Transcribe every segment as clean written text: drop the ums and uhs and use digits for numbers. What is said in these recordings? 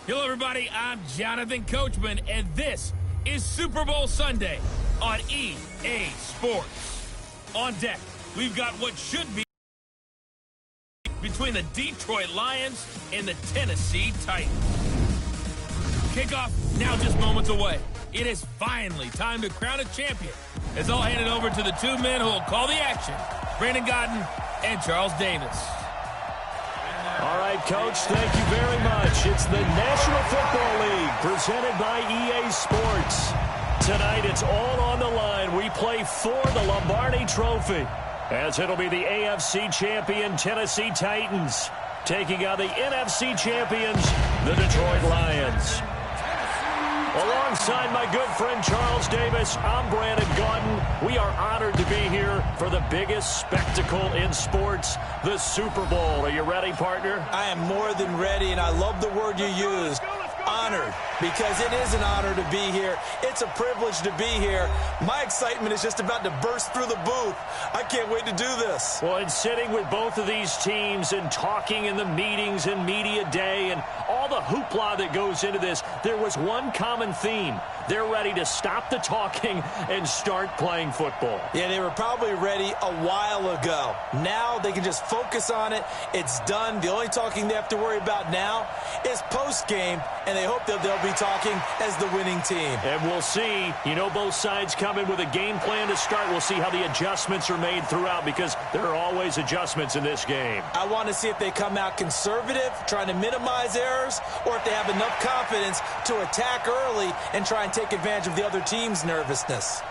Hello, everybody. I'm Jonathan Coachman, and this is Super Bowl Sunday on EA Sports. On deck, we've got what should be between the Detroit Lions and the Tennessee Titans. Kickoff now just moments away. It is finally time to crown a champion. As I'll hand it over to the two men who will call the action, Brandon Godden and Charles Davis. All right, Coach, thank you very much. It's the National Football League presented by EA Sports. Tonight, it's all on the line. We play for the Lombardi Trophy, as it'll be the AFC champion Tennessee Titans taking on the NFC champions, the Detroit Lions. Alongside my good friend Charles Davis, I'm Brandon Godden. We are honored to be here for the biggest spectacle in sports, the Super Bowl. Are you ready, partner? I am more than ready, and I love the word you used, honored, because it is an honor to be here. It's a privilege to be here. My excitement is just about to burst through the booth. I can't wait to do this. Well, and sitting with both of these teams and talking in the meetings and media day and all the hoopla that goes into this, there was one common theme. They're ready to stop the talking and start playing football. Yeah, they were probably ready a while ago. Now they can just focus on it. It's done. The only talking they have to worry about now is post-game, and they hope that they'll be talking as the winning team. And we'll see. You know, both sides come in with a game plan to start. We'll see how the adjustments are made throughout, because there are always adjustments in this game. I want to see if they come out conservative, trying to minimize errors, or if they have enough confidence to attack early and try and take advantage of the other team's nervousness.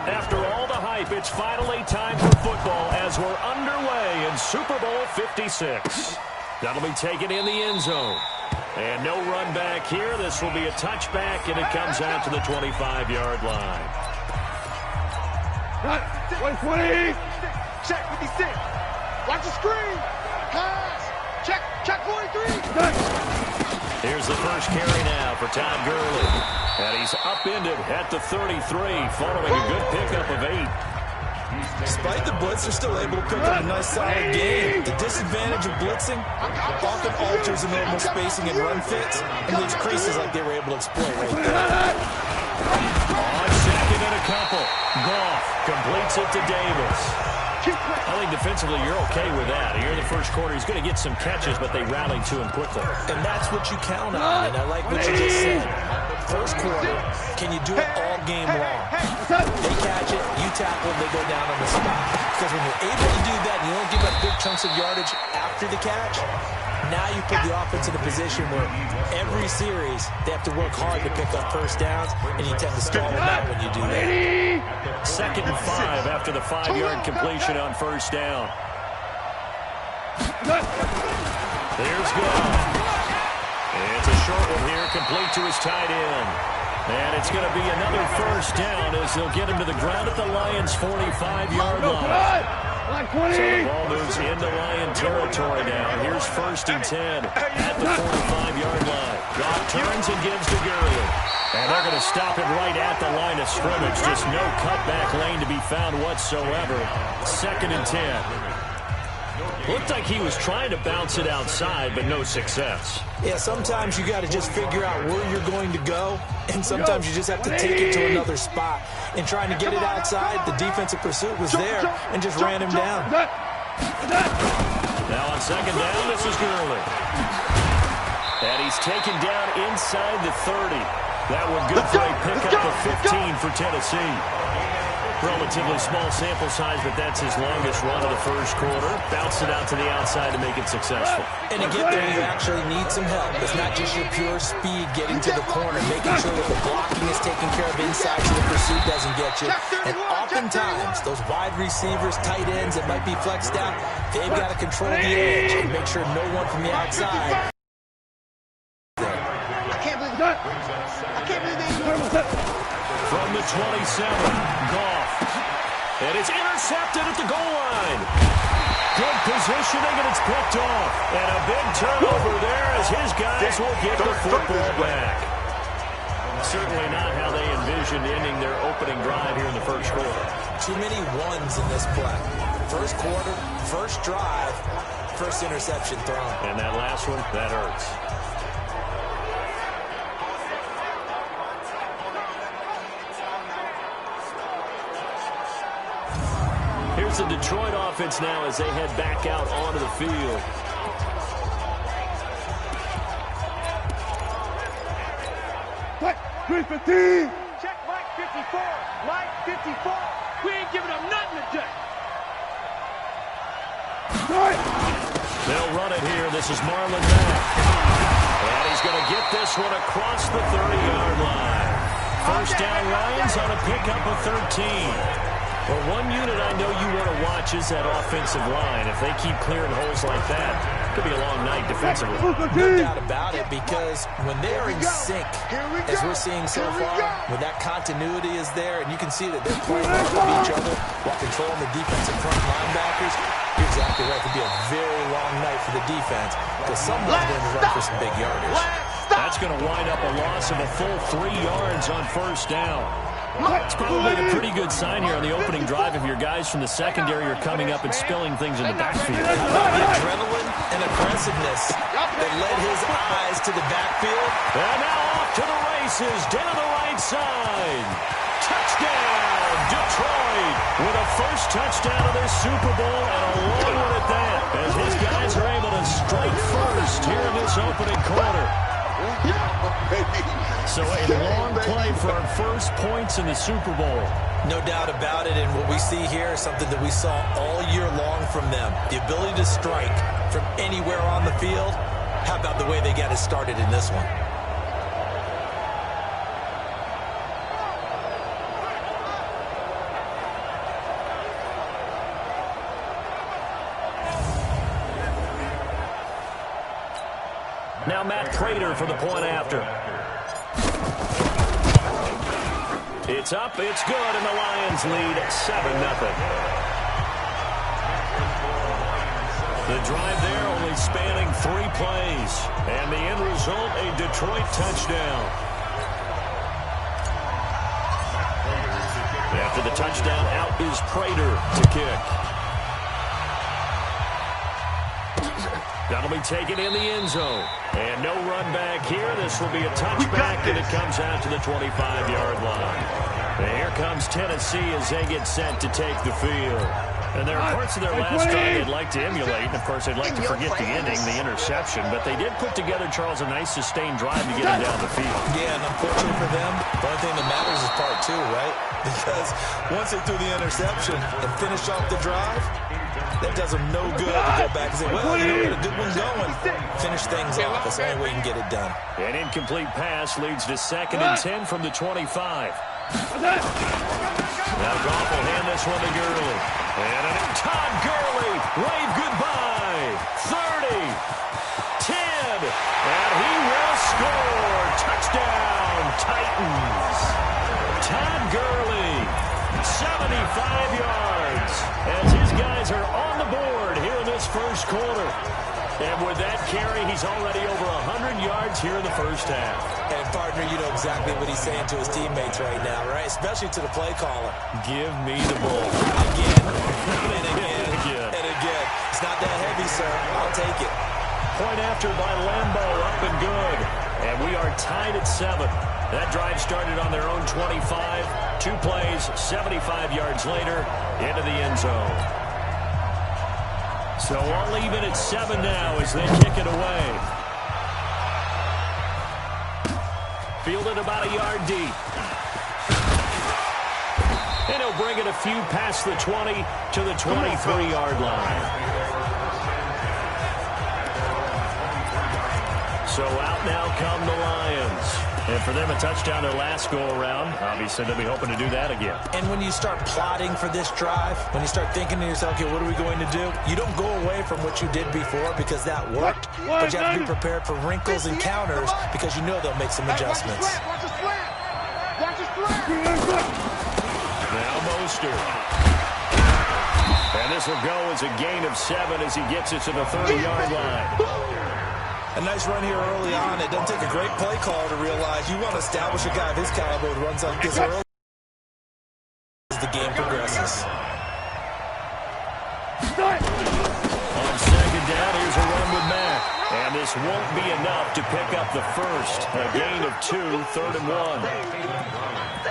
After all the hype, it's finally time for football as we're underway in Super Bowl 56. That'll be taken in the end zone. And no run back here. This will be a touchback, and it comes out to the 25-yard line. 120. Check 56. Watch the screen. Pass. Check 43. Here's the first carry now for Todd Gurley. And he's upended at the 33, following a good pickup of 8. Despite the blitz, they're still able to pick up a nice solid game. The disadvantage of blitzing often alters the normal spacing and run fits and leaves creases like they were able to exploit right there. On second and a couple, Goff completes it to Davis. I think defensively you're okay with that. Here in the first quarter, he's going to get some catches, but they rallied to him quickly. And that's what you count on, and I like what you just said. First quarter, can you do it all game long? They catch it, you tackle, they go down on the spot. Because when you're able to do that, and you don't give up big chunks of yardage after the catch, now you put the offense in a position where every series they have to work hard to pick up first downs, and you tend to stall them out when you do that. 2nd and 5 after the 5-yard completion on first down. There's Goff. It's a short one here, complete to his tight end. And it's going to be another first down as they'll get him to the ground at the Lions' 45-yard line. So the ball moves into Lion territory now. Here's 1st and 10 at the 45-yard line. Goff turns and gives to Gurley. And they're going to stop it right at the line of scrimmage. Just no cutback lane to be found whatsoever. 2nd and 10. Looked like he was trying to bounce it outside, but no success. Yeah, sometimes you got to just figure out where you're going to go, and sometimes you just have to take it to another spot. And trying to get it outside, the defensive pursuit was there and just ran him down. Now on second down, this is Gurley. And he's taken down inside the 30. That one good for a pickup of 15 for Tennessee. Relatively small sample size, but that's his longest run of the first quarter. Bounced it out to the outside to make it successful. And to get there, you actually need some help. It's not just your pure speed getting to the corner, making sure that the blocking is taken care of inside so the pursuit doesn't get you. And oftentimes, those wide receivers, tight ends that might be flexed out, they've got to control the edge and make sure no one from the outside. From the 27, Goff. And it's intercepted at the goal line. Good positioning, and it's picked off. And a big turnover there as his guys will get the football back. Certainly not how they envisioned ending their opening drive here in the first quarter. Too many ones in this play. First quarter, first drive, first interception thrown. And that last one, that hurts. Here's the Detroit offense now as they head back out onto the field. Check Mike 54. Mike 54. We ain't giving them nothing today. They'll run it here. This is Marlon Mack. And he's going to get this one across the 30-yard line. First down, Lions on a pickup of 13. Well, one unit I know you want to watch is that offensive line. If they keep clearing holes like that, it could be a long night defensively. No doubt about it, because when they're in sync, as we're seeing so far, when that continuity is there, and you can see that they're playing off of each other while controlling the defensive front linebackers, you're exactly right. It could be a very long night for the defense, because someone's going to run for some big yardage. That's going to wind up a loss of a full 3 yards on first down. It's probably a pretty good sign here on the opening drive if your guys from the secondary are coming up and spilling things in the backfield. The adrenaline and aggressiveness that led his eyes to the backfield. And now off to the races, down the right side. Touchdown, Detroit, with a first touchdown of this Super Bowl and a long one at that, as his guys are able to strike first here in this opening quarter. So a long play for our first points in the Super Bowl. No doubt about it, and what we see here is something that we saw all year long from them. The ability to strike from anywhere on the field. How about the way they got it started in this one? Now Matt Prater for the point after. It's up, it's good, and the Lions lead 7-0. The drive there only spanning 3 plays. And the end result, a Detroit touchdown. After the touchdown, out is Prater to kick. That'll be taken in the end zone. And no run back here. This will be a touchback, and it comes out to the 25-yard line. And here comes Tennessee as they get set to take the field. And there are parts of their last drive they'd like to emulate. And, of course, they'd like to forget the ending, the interception. But they did put together, Charles, a nice sustained drive to get them down the field. Yeah, and unfortunately for them, the only thing that matters is part 2, right? Because once they threw the interception and finished off the drive, that does them no good to go back and say, well, you know, we got a good one going. Finish things off. That's the only way you can get it done. An incomplete pass leads to 2nd and 10 from the 25. Now Goff will hand this one to Gurley. And Todd Gurley, wave goodbye. 30, 10, and he will score. Touchdown, Titans. Todd Gurley, 75 yards, as his guys are on the board here in this first quarter. And with that carry, he's already over 100 yards here in the first half. And, partner, you know exactly what he's saying to his teammates right now, right? Especially to the play caller. Give me the ball. Again, and again, and again. It's not that heavy, sir. I'll take it. Point after by Lambo, up and good. And we are tied at 7. That drive started on their own 25. 2 plays, 75 yards later, into the end zone. So all even at 7 now as they kick it away. Fielded about a yard deep. And he'll bring it a few past the 20 to the 23-yard line. So out now come the Lions. And for them, a touchdown their last go-around. Obviously, they'll be hoping to do that again. And when you start plotting for this drive, when you start thinking to yourself, okay, what are we going to do? You don't go away from what you did before because that worked. But you have to be prepared for wrinkles and counters because you know they'll make some adjustments. Watch the slant. Watch the slant. Now Mostert. And this will go as a gain of 7 as he gets it to the 30-yard line. A nice run here early on. It doesn't take a great play caller to realize you want to establish a guy of his caliber who runs like this early as the game progresses. On second down, here's a run with Mack. And this won't be enough to pick up the first. A gain of 2, 3rd and 1.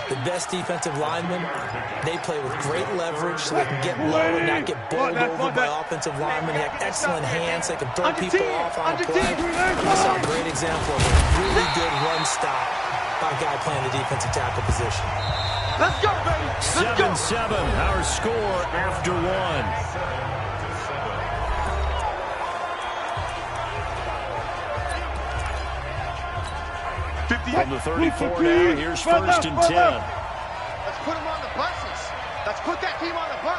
The best defensive linemen, they play with great leverage so they can get low and not get bowled over by offensive linemen. They have excellent hands. They can throw people off on a play. We saw a great example of a really good run stop by a guy playing the defensive tackle position. Let's go, baby. Let's 7-7, our score after 1. From the 34 now, here's 1st and 10. Let's put them on the buses. Let's put that team on the bus.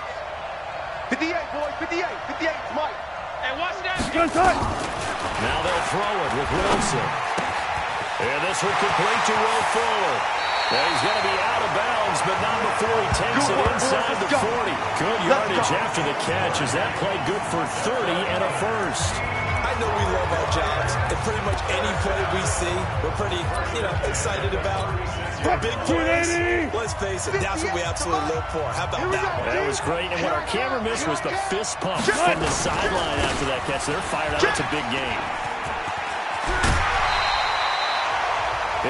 58, boys, 58. 58's Mike. And watch that. Now they'll throw it with Wilson. And this will complete to Will Fuller. And he's going to be out of bounds, but not before he takes it inside the 40. Good yardage after the catch as that play good for 30 and a first. I know we love our jobs, and pretty much any play we see, we're pretty, excited about. For big plays, let's face it, that's what we absolutely live for. How about that? That was great, and what our camera missed was the fist pump from the sideline after that catch. They're fired out. That's a big game.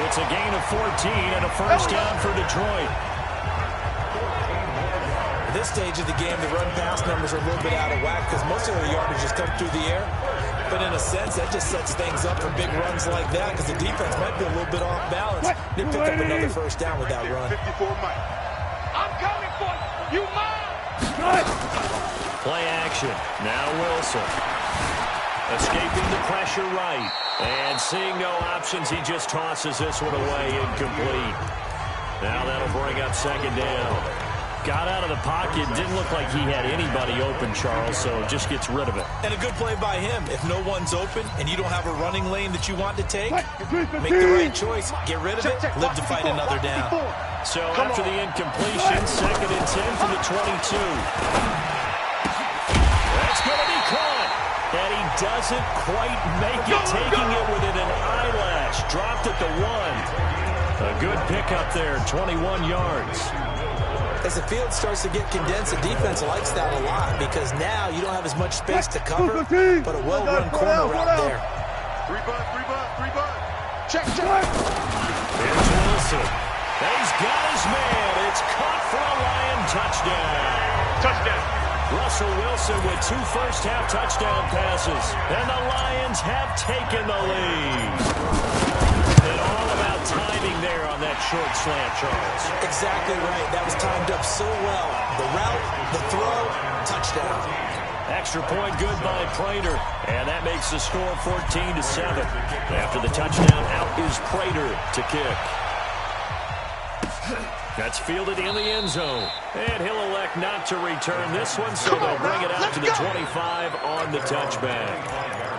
It's a gain of 14 and a first down for Detroit. At this stage of the game, the run-pass numbers are a little bit out of whack because most of the yardage just come through the air. But in a sense, that just sets things up for big runs like that because the defense might be a little bit off balance. They pick up another first down with that run. 54 Mike. I'm coming for you. You mine. Play action. Now Wilson. Escaping the pressure right. And seeing no options, he just tosses this one away incomplete. Now that'll bring up 2nd down. Got out of the pocket. Didn't look like he had anybody open, Charles, so just gets rid of it. And a good play by him. If no one's open and you don't have a running lane that you want to take, make the right choice. Get rid of it. Live to fight another down. So after the incompletion, 2nd and 10 from the 22. That's going to be caught. And he doesn't quite make it, taking it within an eyelash. Dropped at the 1. A good pickup there, 21 yards. As the field starts to get condensed, the defense likes that a lot because now you don't have as much space to cover, but a well-run corner out there. 3 bud. Check. Here's Wilson. He's got his man. It's caught for a Lion touchdown. Russell Wilson with 2 first-half touchdown passes, and the Lions have taken the lead. And all about timing there on that short slant, Charles. Exactly right. That was timed up so well. The route, the throw, touchdown. Extra point good by Prater, and that makes the score 14-7. After the touchdown, out is Prater to kick. That's fielded in the end zone. And he'll elect not to return this one, so they'll bring it out to the 25 on the touchback.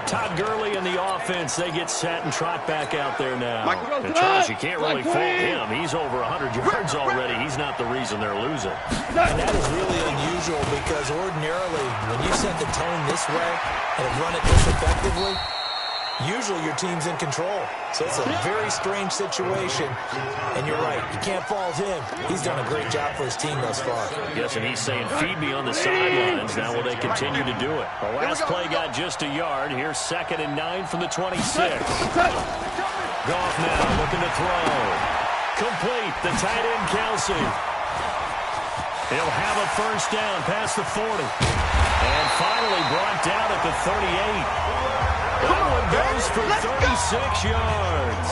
Todd Gurley and the offense, they get set and trot back out there now. And Charles, you can't really fault him. He's over 100 yards already. He's not the reason they're losing. And that is really unusual because ordinarily, when you set the tone this way and run it this effectively, Usually your team's in control. So it's a very strange situation. And you're right, you can't fault him. He's done a great job for his team thus far. Yes, and he's saying, feed me on the sidelines. Now will they continue to do it? The last play got just a yard. Here's 2nd and 9 from the 26. Goff now looking to throw. Complete. The tight end, Kelsey. He'll have a first down past the 40. And finally brought down at the 38. That one goes for 36 yards.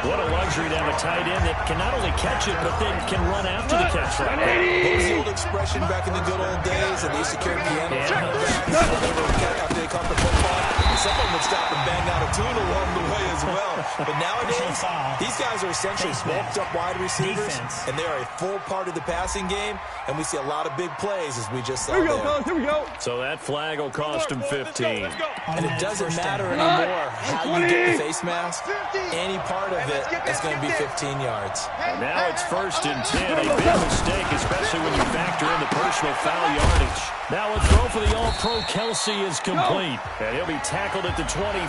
What a luxury to have a tight end that can not only catch it, but then can run after the catch right now. What was the old expression back in the good old days? And they used to carry pianos after they caught the football. And someone would stop and bang out a tune along the way as well. But nowadays, these guys are essentially bulked up wide receivers, and they are a full part of the passing game. And we see a lot of big plays, as we just saw there. Here we go. So that flag will cost him 15. And it doesn't matter anymore how you get the face mask. Any part of it is going to be 15 yards. And now it's 1st and 10. A big mistake, especially when you factor in the personal foul yardage. Now a throw for the All-Pro Kelsey is complete. And he'll be tackled at the 23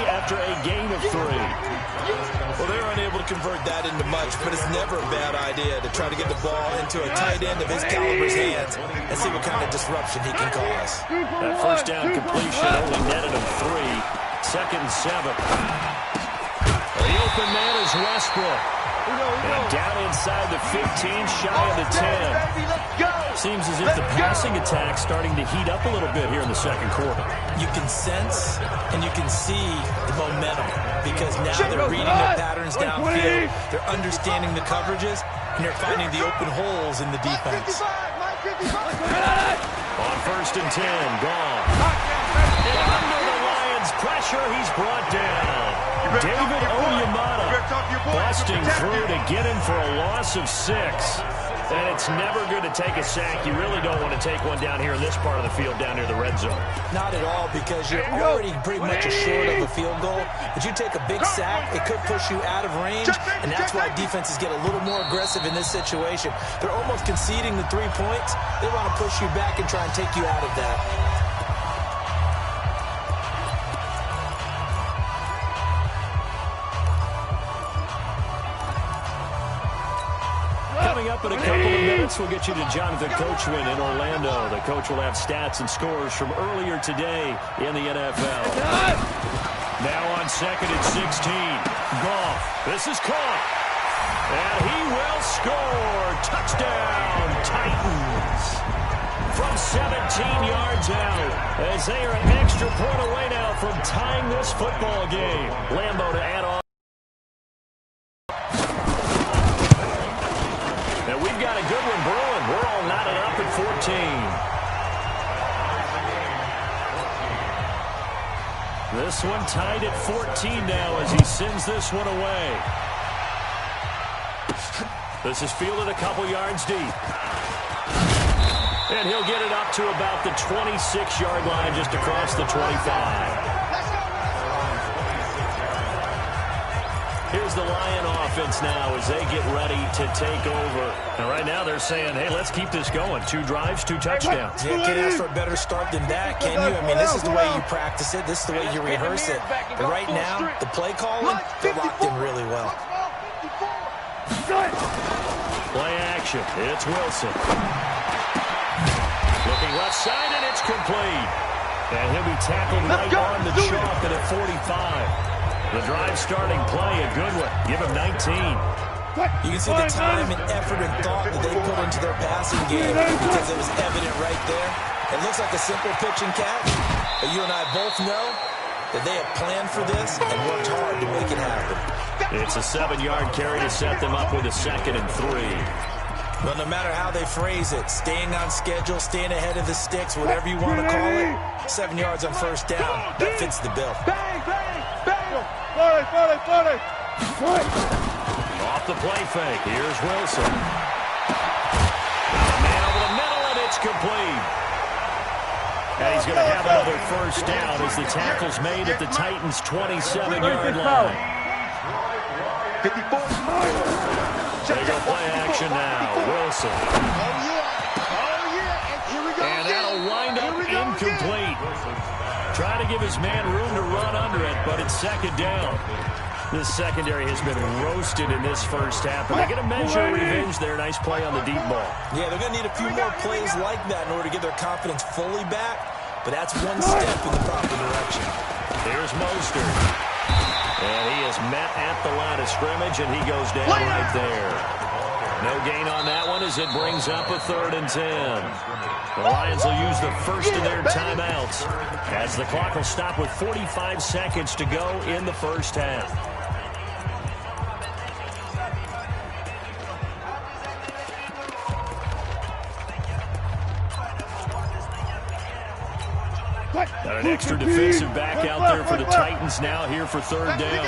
after a gain of 3. Well, they're unable to convert that into much, but it's never a bad idea to try to get the ball into a tight end of his caliber's hands and see what kind of disruption he can cause. That first down completion only netted him 3. 2nd and 7. The open man is Westbrook. And down inside the 15, shy of the 10. Seems as if the passing attack's starting to heat up a little bit here in the 2nd quarter. You can sense and you can see the momentum because now they're reading their patterns downfield, they're understanding the coverages, and they're finding the open holes in the defense. On 1st and 10, gone. And under the Lions' pressure, he's brought down. David Onyemata busting through to get him for a loss of 6. And it's never good to take a sack. You really don't want to take one down here in this part of the field down near the red zone. Not at all, because you're already pretty much short of a field goal. But you take a big sack, it could push you out of range, and that's why defenses get a little more aggressive in this situation. They're almost conceding the 3 points. They want to push you back and try and take you out of that. Coming up in a couple of minutes, we'll get you to Jonathan Coachman in Orlando. The coach will have stats and scores from earlier today in the NFL. Now on 2nd and 16. Goff. This is caught. And he will score. Touchdown, Titans. From 17 yards out, as they are an extra point away now from tying this football game. Lambeau to add on. We've got a good one brewing. We're all knotted up at 14. This one tied at 14 now as he sends this one away. This is fielded a couple yards deep. And he'll get it up to about the 26-yard line just across the 25. Here's the Lion offense now as they get ready to take over. And right now they're saying, hey, let's keep this going. 2 drives, 2 touchdowns. Yeah, can't ask for a better start than that, can you? I mean, this is the way you practice it. This is the way you rehearse it. But right now, the play calling, they're locked in really well. Play action. It's Wilson. Looking left side, and it's complete. And he'll be tackled right on the chalk at 45. The drive starting play, a good one. Give him 19. You can see the time and effort and thought that they put into their passing game because it was evident right there. It looks like a simple pitch and catch, but you and I both know that they have planned for this and worked hard to make it happen. It's a 7-yard carry to set them up with a 2nd and 3. But no matter how they phrase it, staying on schedule, staying ahead of the sticks, whatever you want to call it, 7 yards on first down, that fits the bill. Bang, bang, bang. 40. Off the play fake. Here's Wilson. Man over the middle, and it's complete. And he's going to have another first down as the tackle's made at the Titans' 27-yard line. 54. They go play action now. Wilson. Oh, yeah. And here we go. And that'll wind up incomplete. Trying to give his man room to run under it, but it's second down. This secondary has been roasted in this first half, but they're going to measure revenge there. Nice play on the deep ball. Yeah, they're going to need a few more plays like that in order to get their confidence fully back, but that's one step in the proper direction. Here's Mostert. And he is met at the line of scrimmage, and he goes down right there. No gain on that one as it brings up a 3rd and 10. The Lions will use the first of their timeouts as the clock will stop with 45 seconds to go in the first half. Got an extra defensive back out there for the Titans now here for 3rd down.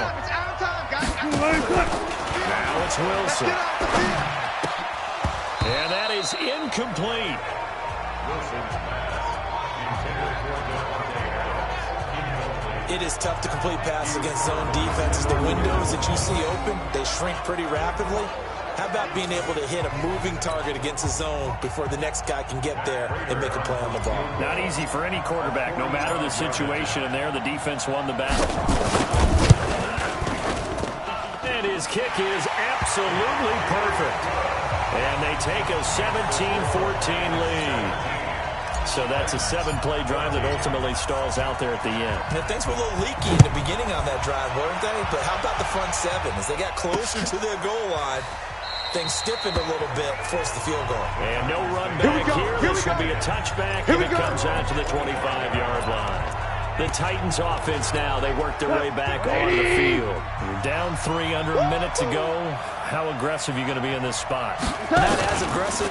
Now it's Wilson. And that is incomplete. It is tough to complete passes against zone defenses. The windows that you see open, they shrink pretty rapidly. How about being able to hit a moving target against a zone before the next guy can get there and make a play on the ball? Not easy for any quarterback, no matter the situation. And there, the defense won the battle. And his kick is absolutely perfect. And they take a 17-14 lead. So that's a 7-play drive that ultimately stalls out there at the end. And things were a little leaky in the beginning on that drive, weren't they? But how about the front 7? As they got closer to their goal line, things stiffened a little bit, forced the field goal. And no run back here. This will be a touchback, and it comes out to the 25-yard line. The Titans offense now, they work their way back on the field. You're down 3 under a minute to go. How aggressive are you going to be in this spot? Not as aggressive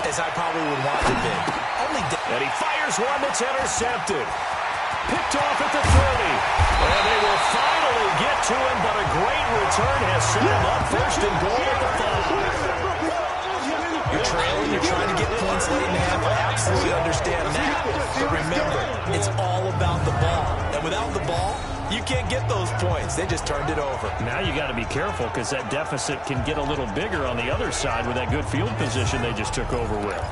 as I probably would want to be. And he fires one that's intercepted. Picked off at the 30. And they will finally get to him, but a great return has set him up 1st and goal at the 5. You're trailing, you're trying to get points late in the half. I absolutely understand that. But remember, it's all about the ball. And without the ball, you can't get those points. They just turned it over. Now you got to be careful because that deficit can get a little bigger on the other side with that good field position they just took over with.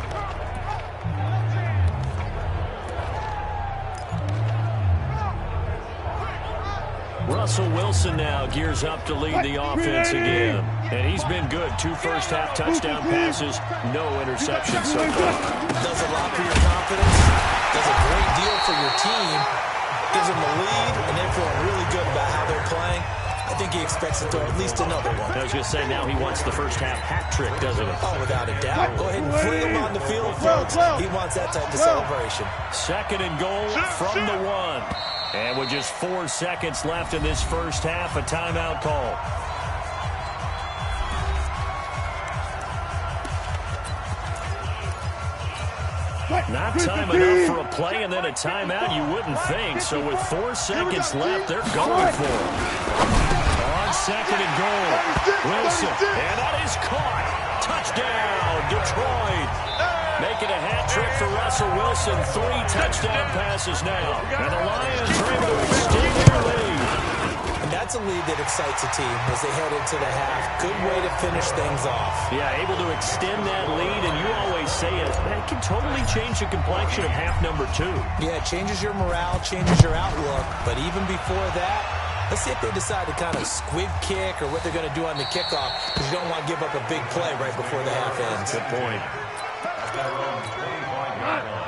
Russell Wilson now gears up to lead the offense again. And he's been good. 2 first-half touchdown passes, no interceptions so far. Does a lot for your confidence. Does a great deal for your team. Gives them the lead, and they're feeling really good about how they're playing. I think he expects to throw at least another one. I was going to say, now he wants the first-half hat trick, doesn't he? Oh, without a doubt. Go ahead and fling him on the field, folks. He wants that type of celebration. 2nd and goal from the 1. And with just 4 seconds left in this first half, a timeout call. Not time enough for a play and then a timeout, you wouldn't think. So with 4 seconds left, they're going for it. On 2nd and goal, Wilson. And that is caught. Touchdown, Detroit. Making a hat trick for Russell Wilson. 3 touchdown passes now. And the Lions are able to extend their lead. And that's a lead that excites a team as they head into the half. Good way to finish things off. Yeah, able to extend that lead, and you always say it can totally change the complexion of half number 2. Yeah, it changes your morale, changes your outlook. But even before that, let's see if they decide to kind of squib kick or what they're going to do on the kickoff, because you don't want to give up a big play right before the half ends. Good point.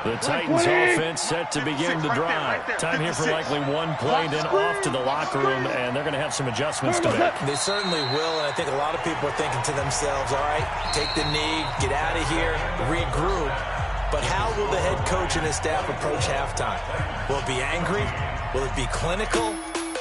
The Titans offense set to begin the drive. Time here for likely 1 play, then off to the locker room, and they're going to have some adjustments to make. They certainly will, and I think a lot of people are thinking to themselves, all right, take the knee, get out of here, regroup. But how will the head coach and his staff approach halftime? Will it be angry? Will it be clinical?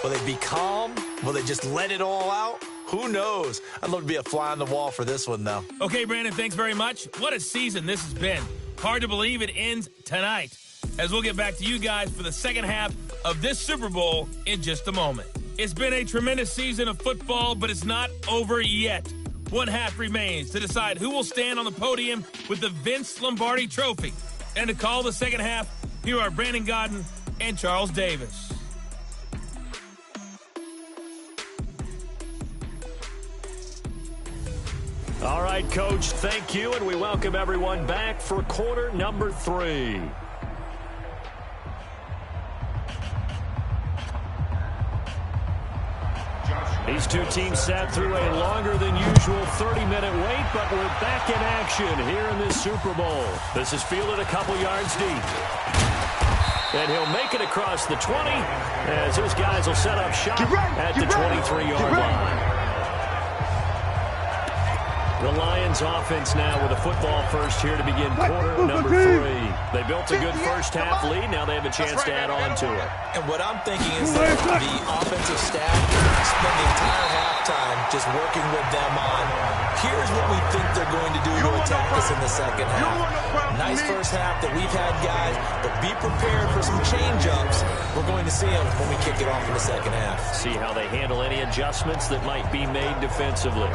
Will they be calm? Will they just let it all out? Who knows? I'd love to be a fly on the wall for this one, though. Okay, Brandon, thanks very much. What a season this has been. Hard to believe it ends tonight, as we'll get back to you guys for the second half of this Super Bowl in just a moment. It's been a tremendous season of football, but it's not over yet. One half remains to decide who will stand on the podium with the Vince Lombardi Trophy. And to call the second half, here are Brandon Godden and Charles Davis. All right, Coach, thank you, and we welcome everyone back for quarter number 3. These two teams sat through a longer than usual 30-minute wait, but we're back in action here in this Super Bowl. This is fielded a couple yards deep. And he'll make it across the 20 as his guys will set up shop at the 23-yard line. The Lions offense now with a football first here to begin quarter number 3. They built a good first half lead. Now they have a chance to add on to it. And what I'm thinking is that the offensive staff spent the entire halftime just working with them on, here's what we think they're going to do to attack us in the second half. Nice first half that we've had, guys, but be prepared for some change-ups. We're going to see them when we kick it off in the second half. See how they handle any adjustments that might be made defensively.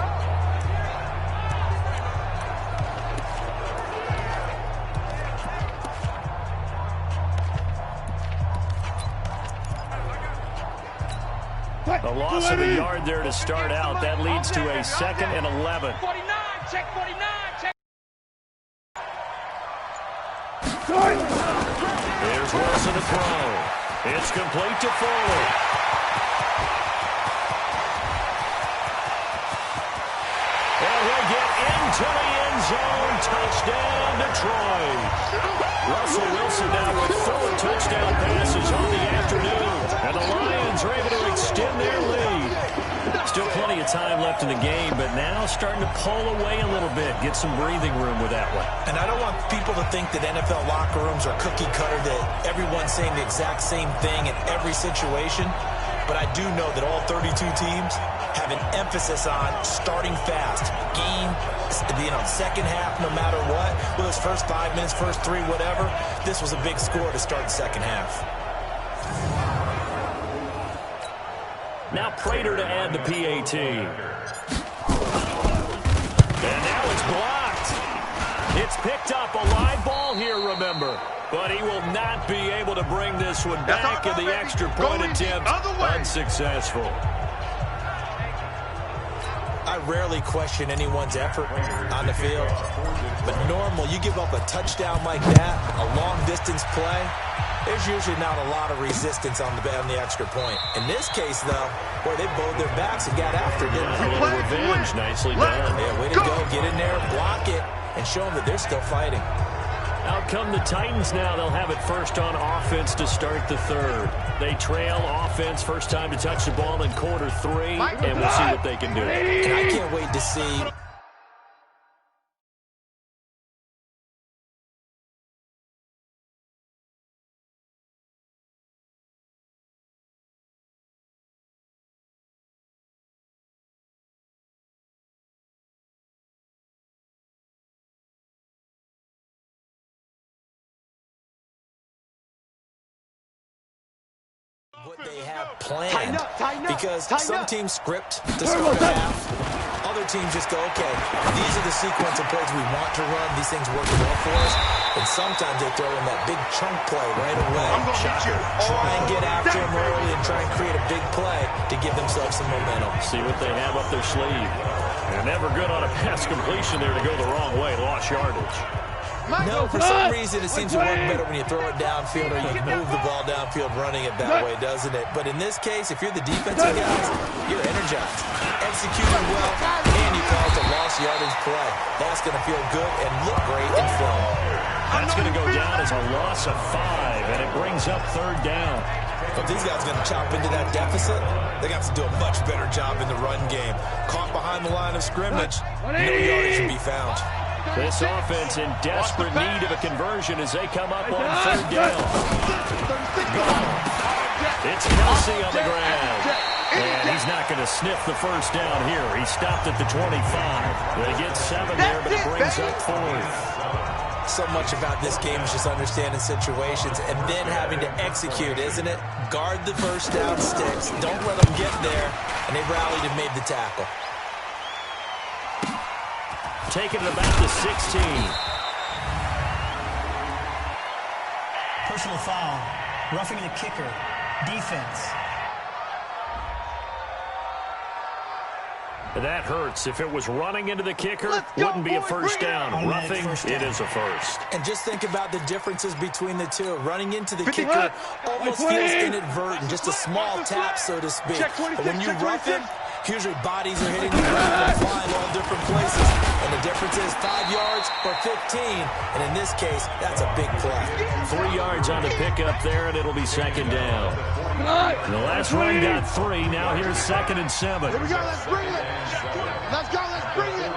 A loss of a yard there to start out. That leads to a 2nd and 11. 49, check 49, check. There's Wilson to throw. It's complete to Foley. And he'll get into the end zone. Touchdown, Detroit. Russell Wilson now with 4 touchdown passes on the afternoon. And the Lions are able to extend their lead. Still plenty of time left in the game, but now starting to pull away a little bit. Get some breathing room with that one. And I don't want people to think that NFL locker rooms are cookie cutter, that everyone's saying the exact same thing in every situation. But I do know that all 32 teams have an emphasis on starting fast. Game, second half, no matter what. Whether it's first 5 minutes, first 3, whatever. This was a big score to start the second half. Now Prater to add the PAT. And now it's blocked. It's picked up, a live ball here, remember. But he will not be able to bring this one back, and the extra point attempt unsuccessful. I rarely question anyone's effort on the field. But normal, you give up a touchdown like that, a long-distance play, there's usually not a lot of resistance on the extra point. In this case, though, boy, they bowed their backs and got after it, didn't they? A little revenge, nicely done. Yeah, way to go. Get in there, block it, and show them that they're still fighting. Out come the Titans now. They'll have it first on offense to start the third. They trail offense, first time to touch the ball in quarter 3, and we'll see what they can do. And I can't wait to see... what they have planned, because some teams script to start a half. Other teams just go, okay, these are the sequence of plays we want to run. These things work well for us. And sometimes they throw in that big chunk play right away. Try and get after them early and try and create a big play to give themselves some momentum. See what they have up their sleeve. They're never good on a pass completion there to go the wrong way. Lost yardage. No, for some reason it seems to work better when you throw it downfield or you can move the ball downfield running it that way, doesn't it? But in this case, if you're the defensive guys, you're energized, executing well, and you call it a lost yardage play. That's going to feel good and look great in film. That's going to go down as a loss of 5, and it brings up third down. If these guys are going to chop into that deficit, they got to do a much better job in the run game. Caught behind the line of scrimmage, no yardage to be found. This offense in desperate need of a conversion as they come up on third down. It's Kelsey on the ground. And he's not going to sniff the first down here. He stopped at the 25. They get 7 there, but it brings up 4th. So much about this game is just understanding situations and then having to execute, isn't it? Guard the first down sticks. Don't let them get there. And they rallied and made the tackle. Taking it about the 16. Personal foul. Roughing the kicker. Defense. That hurts. If it was running into the kicker, wouldn't be a first down. Roughing, it is a first. And just think about the differences between the two. Running into the kicker almost feels inadvertent, just a small tap, so to speak. But when you rough him, Usually bodies are hitting the ground and flying all different places. And the difference is 5 yards or 15. And in this case, that's a big play. 3 yards on the pickup there, and it'll be second down. The last run got 3. Now here's 2nd and 7. Here we go. Let's bring it. Let's go. Let's bring it.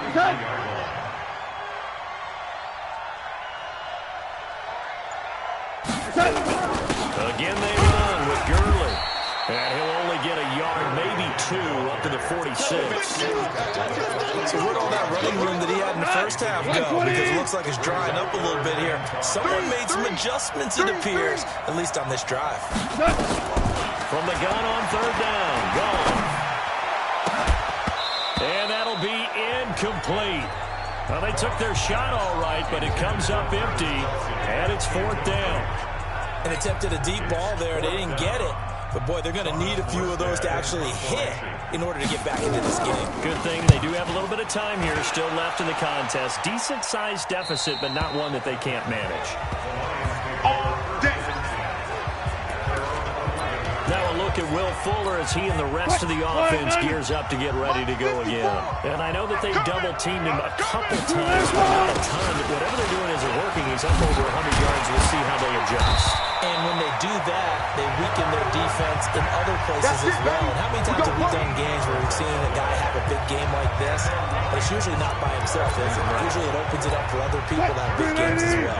Again, they run with Gurley. And he'll only get a yard, maybe 2, up to the 46. So where'd all that running room that he had in the first half go? Because it looks like it's drying up a little bit here. Someone made some adjustments, it appears, at least on this drive. From the gun on 3rd down. Gone. And that'll be incomplete. Well, they took their shot all right, but it comes up empty, and it's 4th down. And attempted a deep ball there. They didn't get it. But, boy, they're going to need a few of those to actually hit in order to get back into this game. Good thing they do have a little bit of time here still left in the contest. Decent-sized deficit, but not one that they can't manage. Now a look at Will Fuller as he and the rest of the offense gears up to get ready to go again. And I know that they've double-teamed him a couple times, but not a ton. Whatever they're doing isn't working. He's up over 100 yards. We'll see how they adjust. And when they do that, they weaken their defense in other places as well. And how many times have we done games where we've seen a guy have a big game like this? But it's usually not by himself, is it? Usually it opens it up for other people to have big games as well.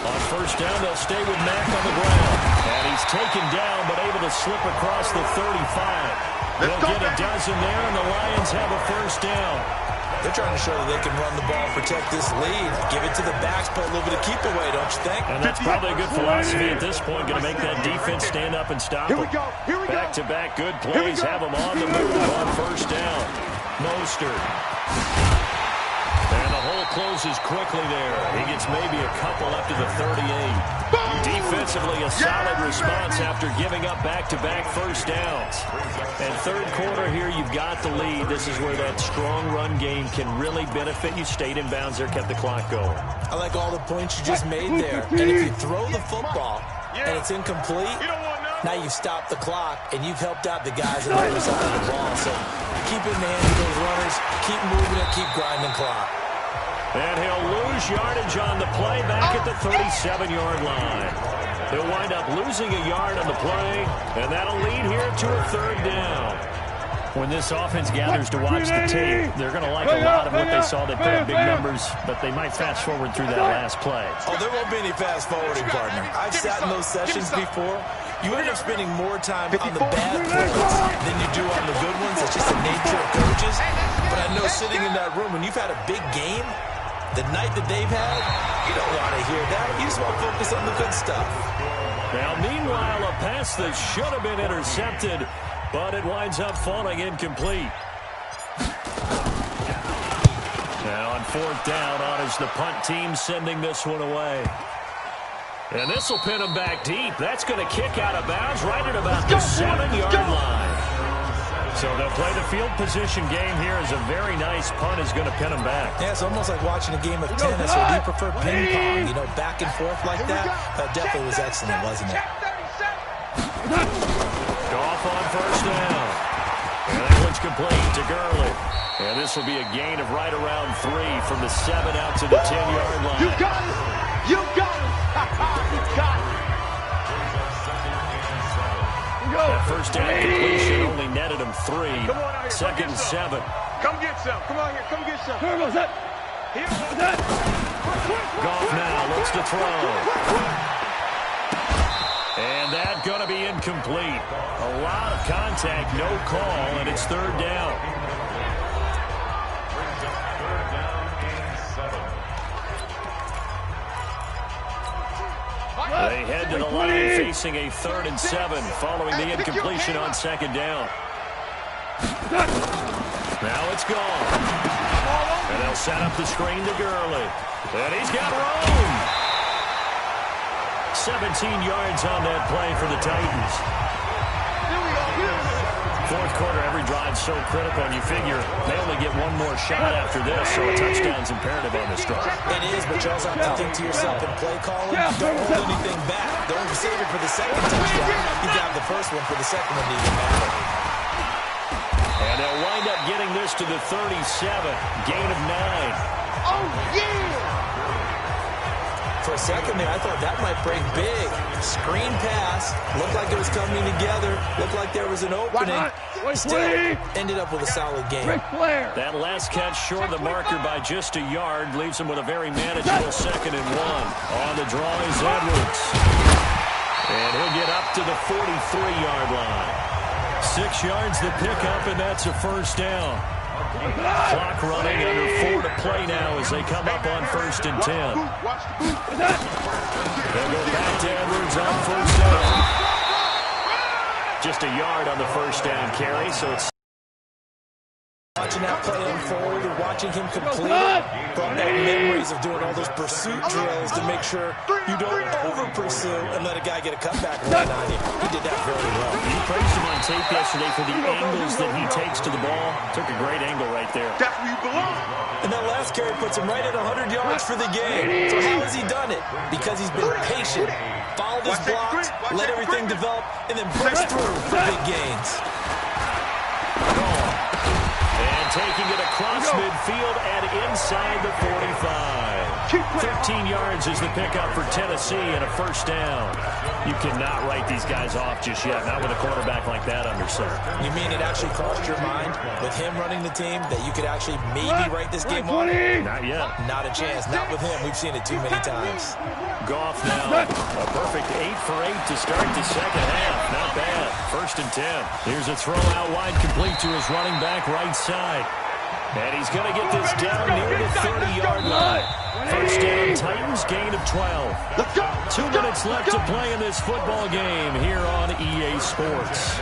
On 1st down, they'll stay with Mack on the ground. And he's taken down, but able to slip across the 35. They'll get a dozen there, and the Lions have a 1st down. They're trying to show that they can run the ball, protect this lead. Give it to the backs, play a little bit of keep away, don't you think? And that's probably a good philosophy at this point, going to make that defense stand up and stop them. Back-to-back good plays, have them on the move on 1st down. Mostert. And the hole closes quickly there. He gets maybe a couple up to the 38. Defensively, a solid response after giving up back-to-back 1st downs. And 3rd quarter here, you've got the lead. This is where that strong run game can really benefit you. Stayed in bounds there, kept the clock going. I like all the points you just made there. And if you throw the football and it's incomplete, now you've stopped the clock and you've helped out the guys on the other side of the ball. So keep it in the hands of those runners, keep moving it, keep grinding clock. And he'll lose yardage on the play back at the 37-yard line. He'll wind up losing a yard on the play, and that'll lead here to a 3rd down. When this offense gathers to watch the tape, they're going to like a lot of what they saw. They put up big numbers, but they might fast forward through that last play. Oh, there won't be any fast forwarding, partner. I've sat in those sessions before. You end up spending more time on the bad plays than you do on the good ones. It's just the nature of coaches. But I know sitting in that room, when you've had a big game, the night that they've had, you don't want to hear that. You just want to focus on the good stuff. Now, meanwhile, a pass that should have been intercepted, but it winds up falling incomplete. Now on 4th down, honors the punt team sending this one away. And this will pin him back deep. That's going to kick out of bounds right at about the 7-yard line. So they'll play the field position game here as a very nice punt is going to pin them back. Yeah, it's almost like watching a game of tennis, or do you prefer ping pong? You know, back and forth like that? That definitely was excellent, wasn't it? Goff on 1st down. And that one's complete to Gurley. And this will be a gain of right around 3 from the 7 out to the 10-yard line. You got it! You got it! You got it! That 1st down completion only netted him 3. 2nd and 7. Come get some. Come on here. Come get some. Goff now looks to throw. And that's going to be incomplete. A lot of contact, no call, and it's 3rd down. They head to the line facing a 3rd and 7 following the incompletion on 2nd down. Now it's gone. And they'll set up the screen to Gurley. And he's got room. 17 yards on that play for the Titans. fourth quarter, every drive's so critical, and you figure they only get one more shot after this, so a touchdown's imperative on this drive. It is, but you also have to think to yourself in play calling, don't hold anything back. Don't save it for the second touchdown. You got the first one for the second one to even matter. And they'll wind up getting this to the 37, gain of 9. Oh, yeah! For a second there, I thought that might break big. Screen pass. Looked like it was coming together. Looked like there was an opening. Still ended up with a solid game. That last catch short of the marker by just a yard leaves him with a very manageable 2nd and 1. On the draw is Edwards. And he'll get up to the 43-yard line. 6 yards the pickup, and that's a first down. Clock running, under 4 to play now as they come up on 1st and 10. They'll go back to Edwards on first down. Just a yard on the first down carry, so it's... Watching that play unfold and watching him complete it brought back memories of doing all those pursuit drills to make sure you don't over-pursue and let a guy get a cutback right on you. He did that very well. You praised him on tape yesterday for the angles that he takes to the ball. Took a great angle right there. That's where you belong. And that last carry puts him right at 100 yards for the game. So how has he done it? Because he's been patient, followed his blocks, let everything develop, and then burst through for big gains. Taking it across midfield and inside the 45. 13 yards is the pickup for Tennessee and a first down. You cannot write these guys off just yet, not with a quarterback like that under center. You mean it actually crossed your mind with him running the team that you could actually maybe write this game off? Not yet. Not a chance. Not with him. We've seen it too many times. Goff now. A perfect 8 for 8 to start the second half. Not bad. 1st and 10. Here's a throw out wide, complete to his running back right side. And he's going to get this down near the 30-yard line. First down, Titans, gain of 12. 2 minutes left to play in this football game here on EA Sports.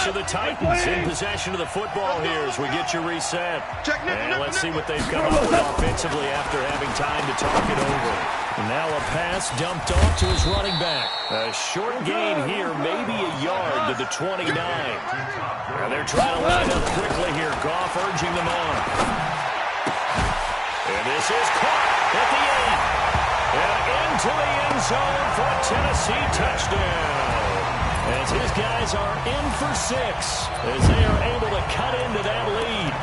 So the Titans in possession of the football here as we get you reset. And let's see what they've come up with offensively after having time to talk it over. And now a pass dumped off to his running back. A short gain here, maybe a yard to the 29. Now they're trying to line up quickly here. Goff urging them on. And this is caught at the end. And into the end zone for a Tennessee touchdown. As his guys are in for 6 as they are able to cut into that lead.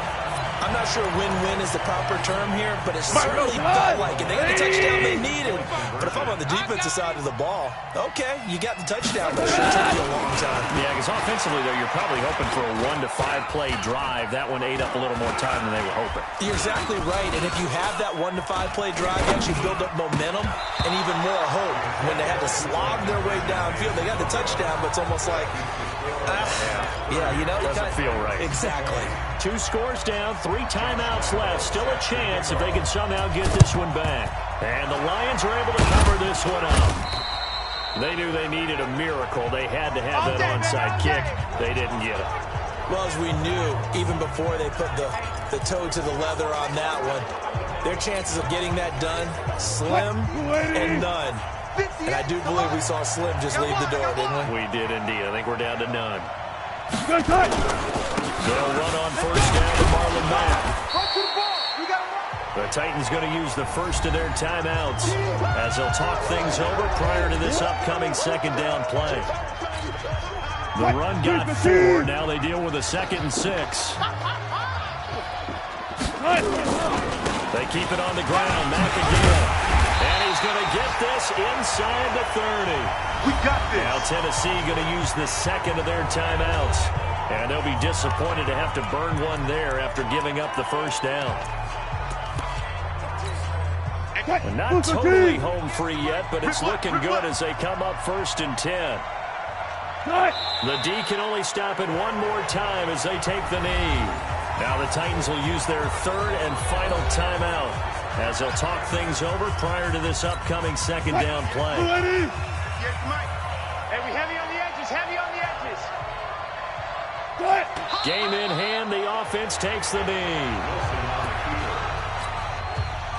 I'm not sure win-win is the proper term here, but it certainly felt like it. They got the touchdown they needed. But if I'm on the defensive side of the ball, okay, you got the touchdown, but it should take you a long time. Yeah, because offensively, though, you're probably hoping for a 1 to 5 play drive. That one ate up a little more time than they were hoping. You're exactly right, and if you have that 1 to 5 play drive, you actually build up momentum and even more hope. When they had to slog their way downfield, they got the touchdown, but it's almost like, yeah, you know, doesn't feel right. Exactly. 2 scores down, 3 timeouts left. Still a chance if they can somehow get this one back. And the Lions are able to cover this one up. They knew they needed a miracle. They had to have that onside kick. They didn't get it. Well, as we knew, even before they put the toe to the leather on that one, their chances of getting that done, slim and none. And I do believe we saw Slim just leave the door, didn't we? We did indeed. I think we're down to none. They'll run on first down to Marlon Mack. The Titans going to use the first of their timeouts as they'll talk things over prior to this upcoming second down play. The run got 4. Now they deal with a 2nd and 6. They keep it on the ground. Mack again. And he's going to get this inside the 30. We got this. Now Tennessee going to use the second of their timeouts. And they'll be disappointed to have to burn one there after giving up the first down. And not totally home free yet, but it's looking good as they come up 1st and 10. The D can only stop it one more time as they take the knee. Now the Titans will use their 3rd and final timeout as they'll talk things over prior to this upcoming second down play. Yes, Mike. Hey, we heavy on the edges, heavy on the edges. Game in hand, the offense takes the knee.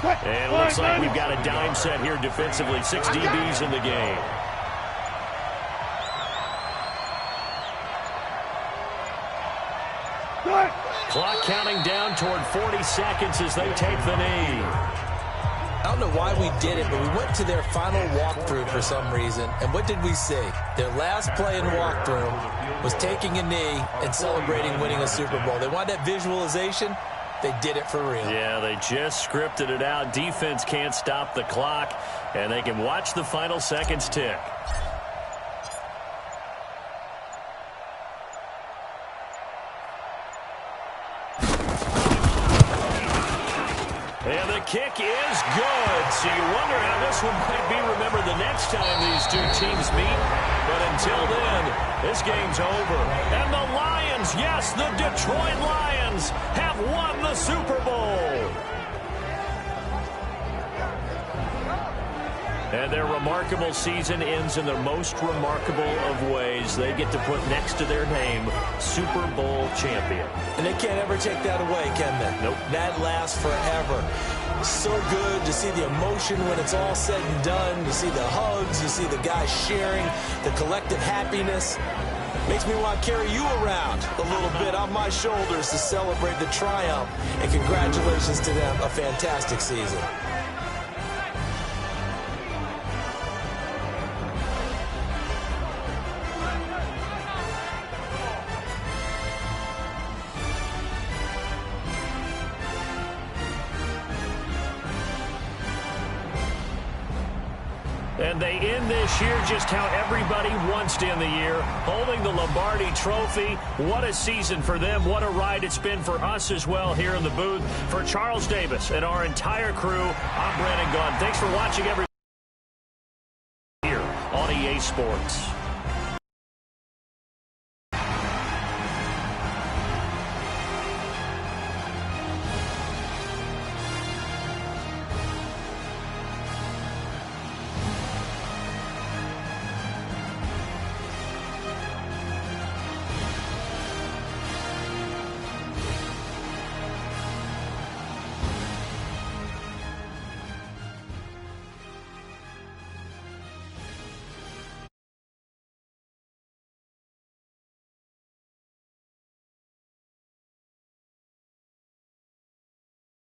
And it looks like we've got a dime set here defensively. 6 DBs in the game. Clock counting down toward 40 seconds as they take the knee. I don't know why we did it, but we went to their final walkthrough for some reason. And what did we see? Their last play in walkthrough was taking a knee and celebrating winning a Super Bowl. They wanted that visualization. They did it for real. Yeah, they just scripted it out. Defense can't stop the clock, and they can watch the final seconds tick. And the kick is good. So you wonder how this one might be remembered the next time these two teams meet. But until then, this game's over. And the Lions, yes, the Detroit Lions, have won the Super Bowl. And their remarkable season ends in the most remarkable of ways. They get to put next to their name, Super Bowl champion. And they can't ever take that away, can they? Nope. That lasts forever. So good to see the emotion when it's all said and done. You see the hugs. You see the guys sharing, the collective happiness. Makes me want to carry you around a little bit on my shoulders to celebrate the triumph. And congratulations to them. A fantastic season. And they end this year just how everybody wants to end the year, holding the Lombardi Trophy. What a season for them. What a ride it's been for us as well here in the booth. For Charles Davis and our entire crew, I'm Brandon Gaughan. Thanks for watching everybody here on EA Sports.